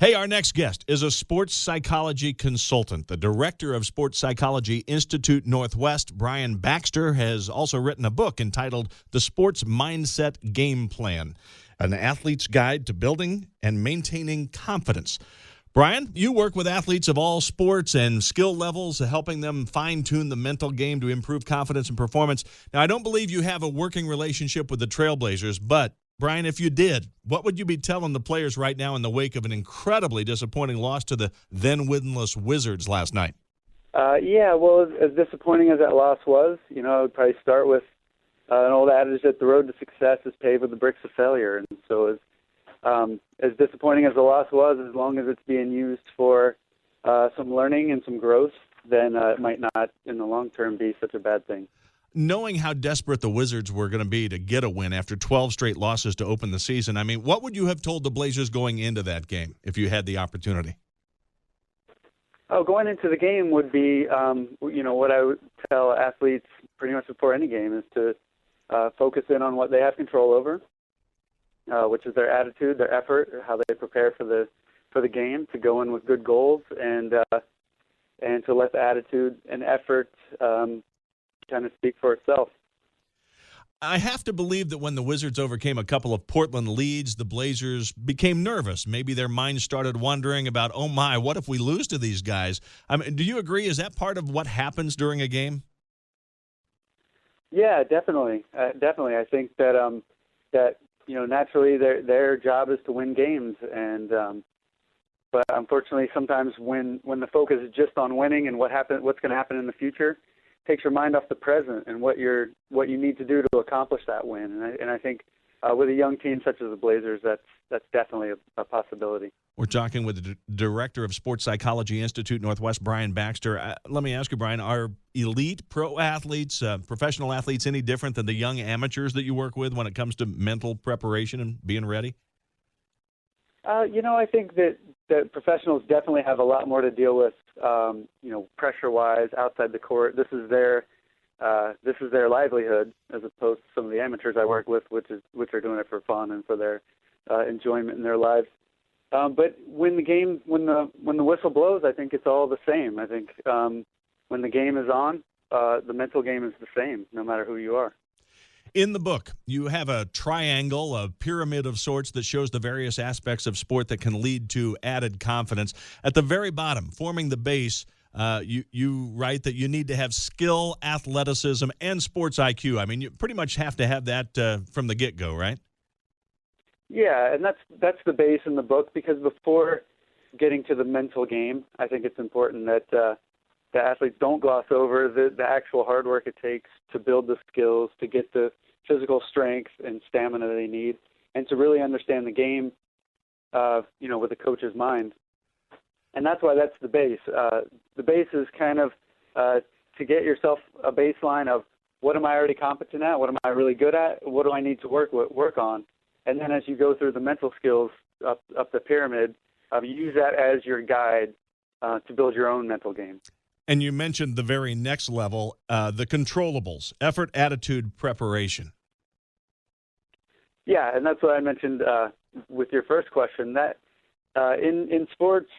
Hey, our next guest is a sports psychology consultant. The director of Sports Psychology Institute Northwest, Brian Baxter, has also written a book entitled The Sports Mindset Gameplan, an athlete's guide to building and maintaining confidence. Brian, you work with athletes of all sports and skill levels, helping them fine-tune the mental game to improve confidence and performance. Now, I don't believe you have a working relationship with the Trailblazers, but Brian, if you did, what would you be telling the players right now in the wake of an incredibly disappointing loss to the then-winless Wizards last night? Well, as disappointing as that loss was, I would probably start with an old adage that the road to success is paved with the bricks of failure. And so as disappointing as the loss was, as long as it's being used for some learning and some growth, then it might not, in the long term, be such a bad thing. Knowing how desperate the Wizards were going to be to get a win after 12 straight losses to open the season, I mean, what would you have told the Blazers going into that game if you had the opportunity? Going into the game would be, what I would tell athletes pretty much before any game is to focus in on what they have control over, which is their attitude, their effort, how they prepare for the game, to go in with good goals, and to let the attitude and effort kind of speak for itself. I have to believe that when the Wizards overcame a couple of Portland leads, the Blazers became nervous. Maybe their minds started wondering about, oh my, what if we lose to these guys? I mean, do you agree? Is that part of what happens during a game? Yeah, definitely. Definitely. I think that naturally their job is to win games, and but unfortunately sometimes when the focus is just on winning and what's going to happen in the future, takes your mind off the present and what you need to do to accomplish that win. And I think with a young team such as the Blazers, that's definitely a possibility. We're talking with the director of Sports Psychology Institute Northwest, Brian Baxter. Let me ask you, Brian, are elite pro athletes, professional athletes, any different than the young amateurs that you work with when it comes to mental preparation and being ready? I think that professionals definitely have a lot more to deal with, pressure-wise outside the court. This is their livelihood, as opposed to some of the amateurs I work with, which are doing it for fun and for their enjoyment in their lives. But when the whistle blows, I think it's all the same. I think when the game is on, the mental game is the same, no matter who you are. In the book, you have a triangle, a pyramid of sorts that shows the various aspects of sport that can lead to added confidence. At the very bottom, forming the base, you write that you need to have skill, athleticism, and sports IQ. I mean, you pretty much have to have that from the get-go, right? Yeah, and that's the base in the book, because before getting to the mental game, I think it's important that the athletes don't gloss over the actual hard work it takes to build the skills, to get the physical strength and stamina they need, and to really understand the game, with a coach's mind. And that's why that's the base. The base is kind of to get yourself a baseline of what am I already competent at, what am I really good at, what do I need to work on, and then as you go through the mental skills up the pyramid, use that as your guide to build your own mental game. And you mentioned the very next level, the controllables, effort, attitude, preparation. Yeah, and that's what I mentioned with your first question, that in sports,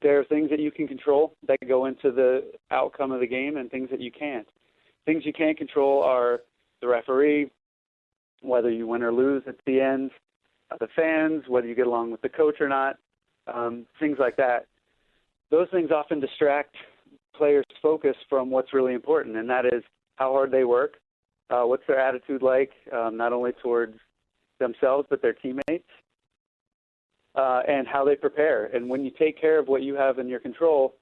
there are things that you can control that go into the outcome of the game, and things that you can't. Things you can't control are the referee, whether you win or lose at the end, the fans, whether you get along with the coach or not, things like that. Those things often distract players' focus from what's really important, and that is how hard they work, what's their attitude like, not only towards themselves but their teammates, and how they prepare. And when you take care of what you have in your control,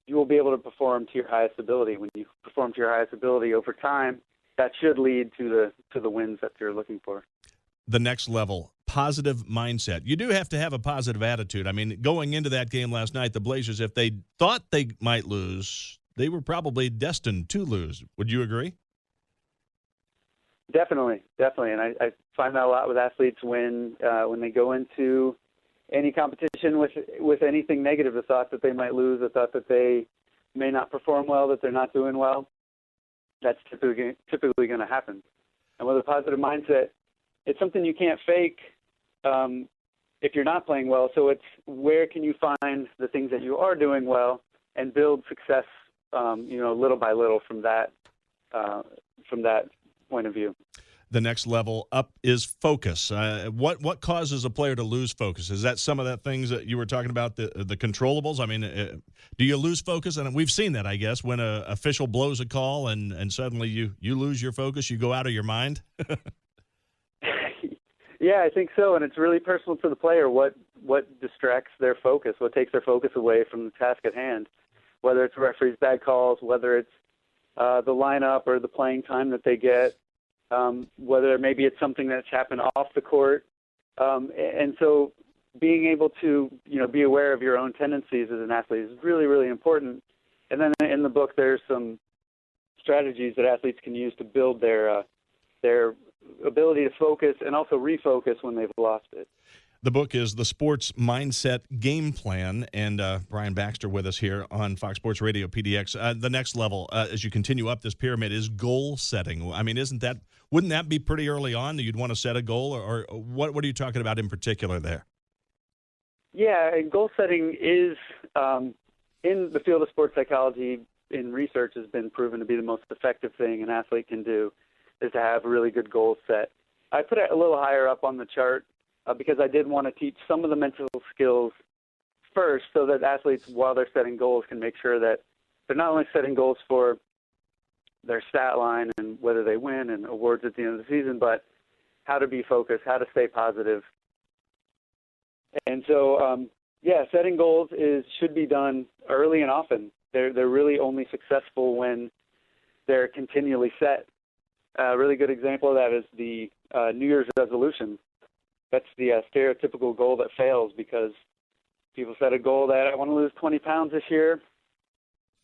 you will be able to perform to your highest ability. When you perform to your highest ability over time, that should lead to the wins that you're looking for. The next level, positive mindset. You do have to have a positive attitude. I mean, going into that game last night, the Blazers, if they thought they might lose, they were probably destined to lose. Would you agree? Definitely. And I find that a lot with athletes when they go into any competition with anything negative, the thought that they might lose, the thought that they may not perform well, that they're not doing well. That's typically going to happen. And with a positive mindset, it's something you can't fake. if you're not playing well. So it's where can you find the things that you are doing well and build success, little by little from that point of view. The next level up is focus. What causes a player to lose focus? Is that some of the things that you were talking about, the controllables? I mean, do you lose focus? And we've seen that, I guess, when an official blows a call and suddenly you lose your focus, you go out of your mind? Yeah, I think so, and it's really personal to the player. What distracts their focus? What takes their focus away from the task at hand? Whether it's referees' bad calls, whether it's the lineup or the playing time that they get, whether maybe it's something that's happened off the court, and so being able to be aware of your own tendencies as an athlete is really, really important. And then in the book, there's some strategies that athletes can use to build their ability to focus and also refocus when they've lost it. The book is The Sports Mindset Gameplan, and Brian Baxter with us here on Fox Sports Radio PDX. The next level, as you continue up this pyramid, is goal setting. I mean, wouldn't that be pretty early on that you'd want to set a goal, or what are you talking about in particular there? Yeah, and goal setting is, in the field of sports psychology, in research has been proven to be the most effective thing an athlete can do, is to have really good goals set. I put it a little higher up on the chart because I did want to teach some of the mental skills first so that athletes, while they're setting goals, can make sure that they're not only setting goals for their stat line and whether they win and awards at the end of the season, but how to be focused, how to stay positive. And so, setting goals should be done early and often. They're really only successful when they're continually set. A really good example of that is the New Year's resolution. That's the stereotypical goal that fails because people set a goal that I want to lose 20 pounds this year.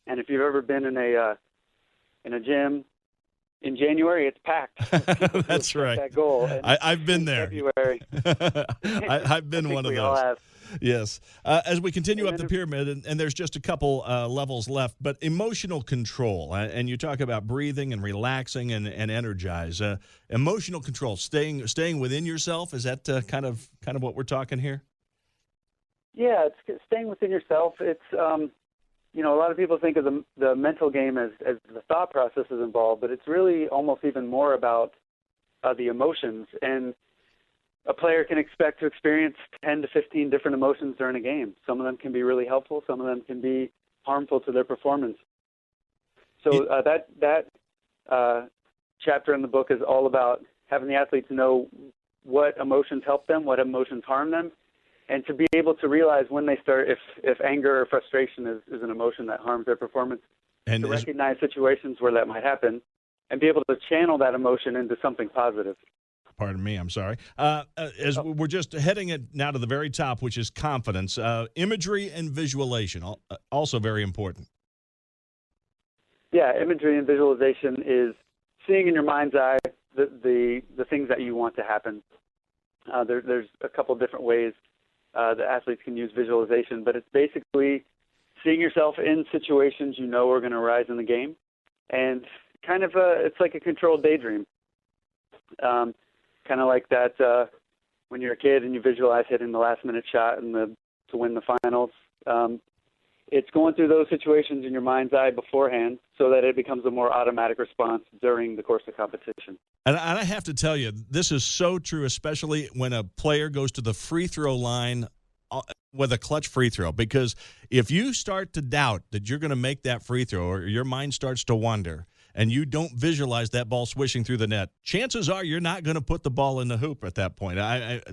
And if you've ever been in a gym in January, it's packed. That's right. That goal. I've been there. February. I've been one of those. We all have. Yes. As we continue up the pyramid, and there's just a couple levels left, but emotional control, and you talk about breathing and relaxing and energize. Emotional control, staying within yourself, is that kind of what we're talking here? Yeah, it's staying within yourself. It's a lot of people think of the mental game as the thought process is involved, but it's really almost even more about the emotions. And a player can expect to experience 10 to 15 different emotions during a game. Some of them can be really helpful. Some of them can be harmful to their performance. So that chapter in the book is all about having the athletes know what emotions help them, what emotions harm them, and to be able to realize when they start, if anger or frustration is an emotion that harms their performance, and to recognize situations where that might happen and be able to channel that emotion into something positive. Pardon me, I'm sorry. As we're just heading it now to the very top, which is confidence, imagery and visualization, also very important. Yeah, imagery and visualization is seeing in your mind's eye the things that you want to happen. There's a couple different ways that athletes can use visualization, but it's basically seeing yourself in situations you know are going to arise in the game, and it's like a controlled daydream. Kind of like that when you're a kid and you visualize hitting the last-minute shot to win the finals. It's going through those situations in your mind's eye beforehand so that it becomes a more automatic response during the course of competition. And I have to tell you, this is so true, especially when a player goes to the free throw line with a clutch free throw, because if you start to doubt that you're going to make that free throw or your mind starts to wander, and you don't visualize that ball swishing through the net, chances are you're not going to put the ball in the hoop at that point. I've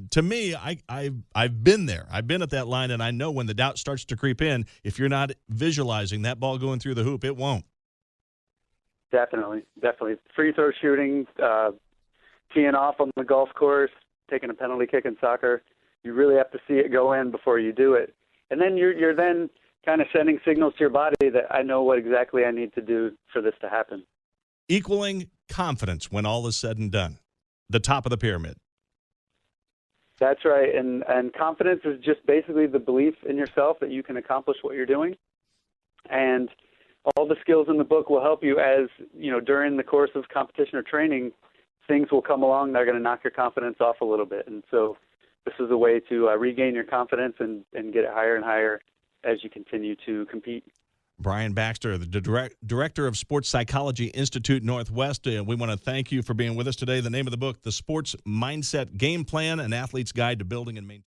been there. I've been at that line, and I know when the doubt starts to creep in, if you're not visualizing that ball going through the hoop, it won't. Definitely. Free throw shooting, teeing off on the golf course, taking a penalty kick in soccer, you really have to see it go in before you do it. And then you're then kind of sending signals to your body that I know what exactly I need to do for this to happen. Equaling confidence when all is said and done, the top of the pyramid. That's right, and confidence is just basically the belief in yourself that you can accomplish what you're doing, and all the skills in the book will help you as, during the course of competition or training, things will come along that are going to knock your confidence off a little bit, and so this is a way to regain your confidence and get it higher and higher as you continue to compete. Brian Baxter, the director of Sports Psychology Institute Northwest. We want to thank you for being with us today. The name of the book, The Sports Mindset Gameplan, An Athlete's Guide to Building and Maintaining